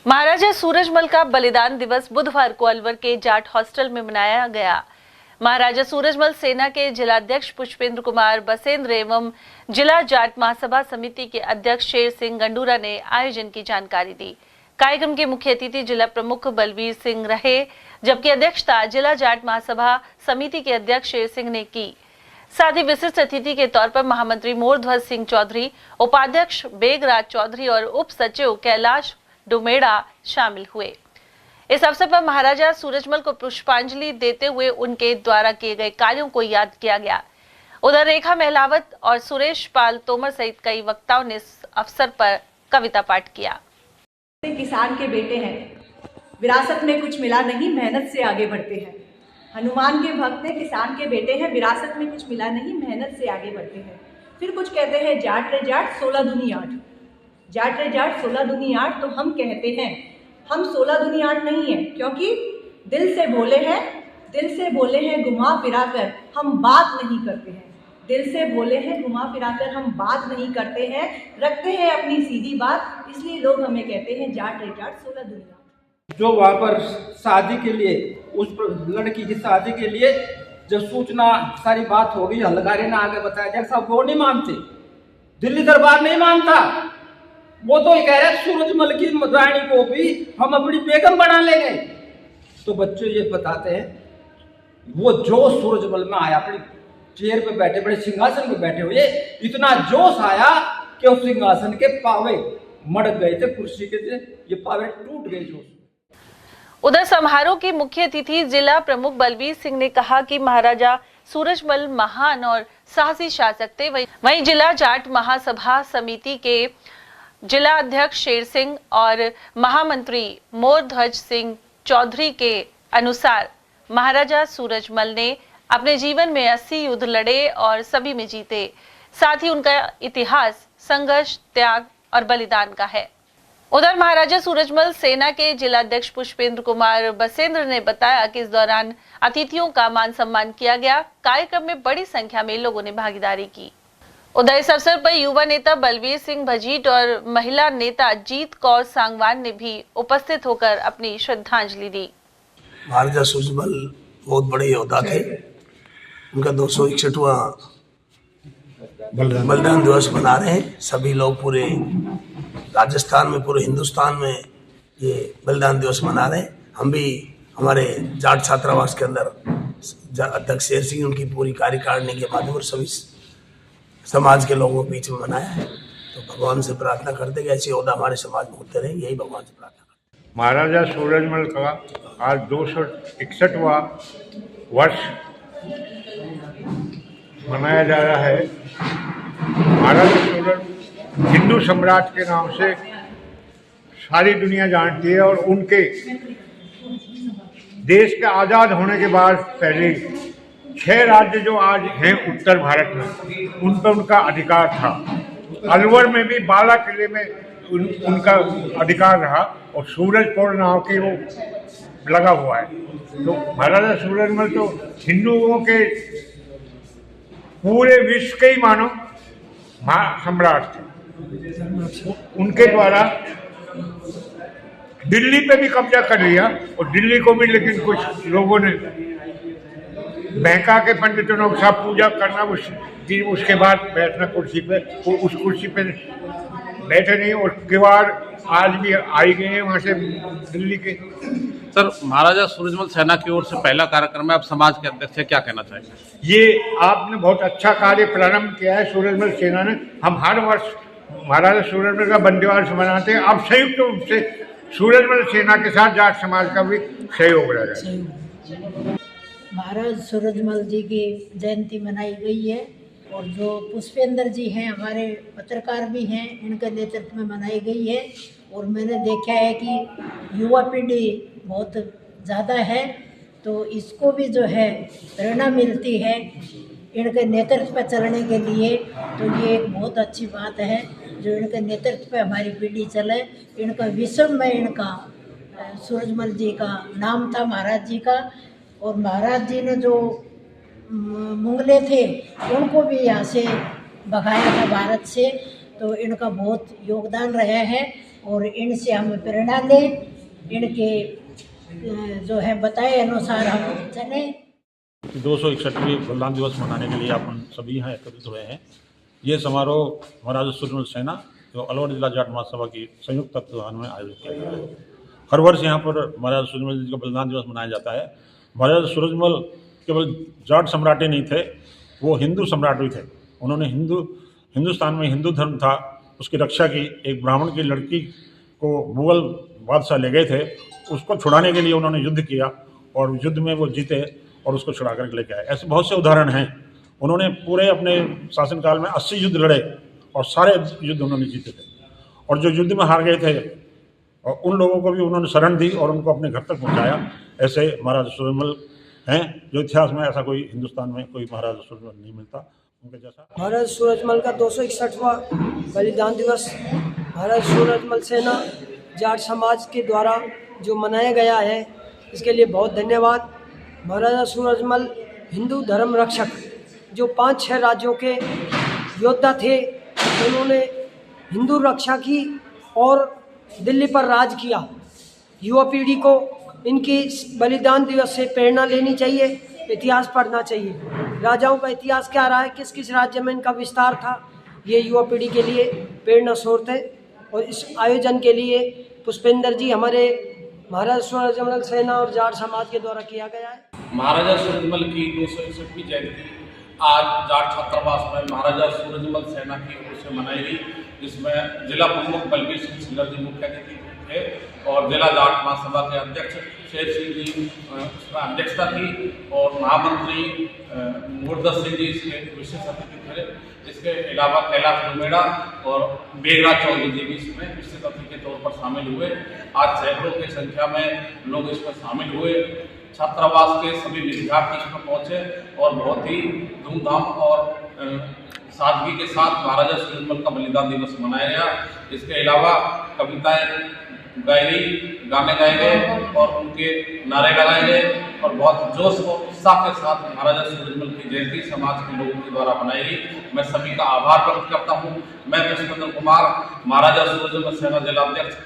महाराजा सूरजमल का बलिदान दिवस बुधवार को अलवर के जाट हॉस्टल में मनाया गया। महाराजा सूरजमल सेना के जिलाध्यक्ष पुष्पेंद्र कुमार बसेंद्र एवं जिला जाट महासभा समिति के अध्यक्ष शेर सिंह गंडूरा ने आयोजन की जानकारी दी। कार्यक्रम के मुख्य अतिथि जिला प्रमुख बलवीर सिंह रहे, जबकि अध्यक्षता जिला जाट महासभा समिति के अध्यक्ष शेर सिंह ने की। साथ ही विशिष्ट अतिथि के तौर पर महामंत्री मोरध्वज सिंह चौधरी, उपाध्यक्ष बेगराज चौधरी और उप सचिव कैलाश डुमेड़ा शामिल हुए। इस अवसर पर महाराजा सूरजमल को पुष्पांजलि देते हुए उनके द्वारा किए गए कार्यों को याद किया गया। उधर रेखा महलावत और सुरेश पाल तोमर सहित कई वक्ताओं ने इस अवसर पर कविता पाठ किया। किसान के बेटे हैं, विरासत में कुछ मिला नहीं, मेहनत से आगे बढ़ते हैं। हनुमान के भक्त हैं, किसान के बेटे हैं, विरासत में कुछ मिला नहीं, मेहनत से आगे बढ़ते हैं। फिर कुछ कहते हैं जाट रे जाट 16 दूनी 8, जाट रे जाट 16 दूनी 8। तो हम कहते हैं हम 16 दूनी 8 नहीं है, क्योंकि दिल से बोले हैं घुमा फिरा कर हम बात नहीं करते हैं। दिल से बोले हैं घुमा फिरा कर हम बात नहीं करते हैं, रखते हैं अपनी सीधी बात, इसलिए लोग हमें कहते हैं जाट रे जाट 16 दूनी 8। जो वहाँ पर शादी के लिए, उस लड़की की शादी के लिए जब सूचना सारी बात हो गई, हल्कारे ने आगे बताया जाए साहब वो नहीं मानते, दिल्ली दरबार नहीं मानता, वो तो ये कह रहे सूरजमल की रानी को भी हम अपनी बेगम बना लेंगे। तो बच्चों ये बताते हैं वो जो सूरजमल में आया, अपनी चेयर पे बैठे, बड़े सिंहासन पे बैठे हुए, इतना जोश आया कि उस सिंहासन के पावे मड़क गए थे, कुर्सी के थे, ये पावे टूट गए जोश। उधर समारोह के मुख्य अतिथि जिला प्रमुख बलवीर सिंह ने कहा कि महाराजा सूरजमल महान और साहसी शासक थे। वहीं जिला जाट महासभा समिति के जिला अध्यक्ष शेर सिंह और महामंत्री मोरध्वज सिंह चौधरी के अनुसार महाराजा सूरजमल ने अपने जीवन में 80 युद्ध लड़े और सभी में जीते। साथ ही उनका इतिहास संघर्ष, त्याग और बलिदान का है। उधर महाराजा सूरजमल सेना के जिलाध्यक्ष पुष्पेंद्र कुमार बसेंद्र ने बताया कि इस दौरान अतिथियों का मान सम्मान किया गया। कार्यक्रम में बड़ी संख्या में लोगों ने भागीदारी की। उधर इस अवसर पर युवा नेता बलवीर सिंह भजीट और महिला नेता जीत कौर सांगवान ने भी उपस्थित होकर अपनी श्रद्धांजलि दी। महाराजा सूरजमल बहुत बड़े योद्धा थे। उनका 261वां बलिदान दिवस मना रहे हैं। सभी लोग पूरे राजस्थान में, पूरे हिंदुस्तान में ये बलिदान दिवस मना रहे हैं। हम भी हमारे जाट छात्रावास के अंदर अध्यक्ष शेर सिंह, उनकी पूरी कार्यकारिणी के माध्यम से सभी समाज के लोगों के बीच में मनाया है। तो भगवान से प्रार्थना करते कि ऐसे योद्धा हमारे समाज में होते रहे, यही भगवान से प्रार्थना करते। महाराजा सूरजमल का आज 261वां वर्ष मनाया जा रहा है। महाराजा सूरजमल हिंदू सम्राट के नाम से सारी दुनिया जानती है और उनके देश के आज़ाद होने के बाद पहले 6 राज्य जो आज हैं उत्तर भारत में, उन पर उनका अधिकार था। अलवर में भी बाला किले में उनका अधिकार रहा और सूरजपुर नाव की वो लगा हुआ है। तो महाराजा सूरजमल तो हिंदुओं के पूरे विश्व के ही मानो सम्राट थे। उनके द्वारा दिल्ली पे भी कब्जा कर लिया और दिल्ली को भी, लेकिन कुछ लोगों ने बहका के पंडितों ने सब पूजा करना, उसके बाद बैठना कुर्सी पे, उस कुर्सी पे बैठे नहीं और किवाड़ आज भी आई गए हैं वहाँ से दिल्ली के। सर, महाराजा सूरजमल सेना की ओर से पहला कार्यक्रम है, आप समाज के अध्यक्ष हैं, क्या कहना चाहेंगे? ये आपने बहुत अच्छा कार्य प्रारंभ किया है सूरजमल सेना ने। हम हर वर्ष महाराजा सूरजमल का बंदिवास मनाते हैं। अब संयुक्त रूप से सूरजमल सेना के साथ जाट समाज का भी सहयोग रहेगा। महाराज सूरजमल जी की जयंती मनाई गई है और जो पुष्पेंद्र जी हैं, हमारे पत्रकार भी हैं, इनके नेतृत्व में मनाई गई है। और मैंने देखा है कि युवा पीढ़ी बहुत ज़्यादा है, तो इसको भी जो है प्रेरणा मिलती है इनके नेतृत्व पर चलने के लिए। तो ये एक बहुत अच्छी बात है जो इनके नेतृत्व पे हमारी पीढ़ी चले। इनका विश्व में इनका सूरजमल जी का नाम था, महाराज जी का। और महाराज जी ने जो मुगले थे उनको भी यहाँ से भगाया था भारत से, तो इनका बहुत योगदान रहा है। और इनसे हम प्रेरणा लें, इनके जो है बताए अनुसार हम चलें। 261वीं बलिदान दिवस मनाने के लिए अपन सभी यहाँ एकत्रित हुए हैं। ये समारोह महाराजा सूरजमल सेना जो अलवर जिला जाट महासभा की संयुक्त तत्वाधान में आयोजित किया गया है। हर वर्ष यहाँ पर महाराजा सूरजमल जी का बलिदान दिवस मनाया जाता है। महाराजा सूरजमल केवल जाट सम्राट ही नहीं थे, वो हिंदू सम्राट भी थे। उन्होंने हिंदुस्तान में हिंदू धर्म था उसकी रक्षा की। एक ब्राह्मण की लड़की को मुगल बादशाह ले गए थे, उसको छुड़ाने के लिए उन्होंने युद्ध किया और युद्ध में वो जीते और उसको छुड़ा कर लेके आए। ऐसे बहुत से उदाहरण हैं। उन्होंने पूरे अपने शासनकाल में 80 युद्ध लड़े और सारे युद्ध उन्होंने जीते थे। और जो युद्ध में हार गए थे और उन लोगों को भी उन्होंने शरण दी और उनको अपने घर तक पहुंचाया। ऐसे महाराजा सूरजमल हैं जो इतिहास में ऐसा कोई हिंदुस्तान में कोई महाराजा सूरजमल नहीं मिलता उनके जैसा। महाराज सूरजमल का 261वां बलिदान दिवस महाराज सूरजमल सेना जाट समाज के द्वारा जो मनाया गया है, इसके लिए बहुत धन्यवाद। महाराजा सूरजमल हिंदू धर्म रक्षक जो 5-6 राज्यों के योद्धा थे, उन्होंने हिंदू रक्षा की और दिल्ली पर राज किया। युवा पीढ़ी को इनकी बलिदान दिवस से प्रेरणा लेनी चाहिए, इतिहास पढ़ना चाहिए। राजाओं का इतिहास क्या रहा है, किस किस राज्य में इनका विस्तार था, ये युवा पीढ़ी के लिए प्रेरणा स्रोत है। और इस आयोजन के लिए पुष्पेंद्र जी हमारे महाराजा सूरजमल सेना और जाट समाज के द्वारा किया गया है। महाराजा सूरजमल की 261वीं जयंती आज जाट छात्रावास में महाराजा सूरजमल सेना की ओर से मनाई गई, जिसमें जिला प्रमुख बलबीर सिंह सिल्लर जी मुख्य अतिथि थे और जिला जाट महासभा के अध्यक्ष शेर सिंह जी उसमें अध्यक्षता की और महामंत्री मुरदस सिंह जी इसके विशेष अतिथि थे। इसके अलावा कैलाश डुमेड़ा और बेगराज चौधरी जी भी इसमें विशेष अतिथि के तौर पर शामिल हुए। आज सैकड़ों की संख्या में लोग इसमें शामिल हुए। छात्रावास के सभी विद्यार्थी इसमें पहुंचे और बहुत ही धूमधाम और सादगी के साथ महाराजा सूरजमल का बलिदान दिवस मनाया गया। इसके अलावा कविताएं गाई गई, गाने गाए गए और उनके नारे लगाए गए और बहुत जोश और उत्साह के साथ महाराजा सूरजमल की जयंती समाज के लोगों के द्वारा मनाई गई। मैं सभी का आभार व्यक्त करता हूँ। मैं पुष्पेंद्र कुमार, महाराजा सूरजमल सेना जिलाध्यक्ष।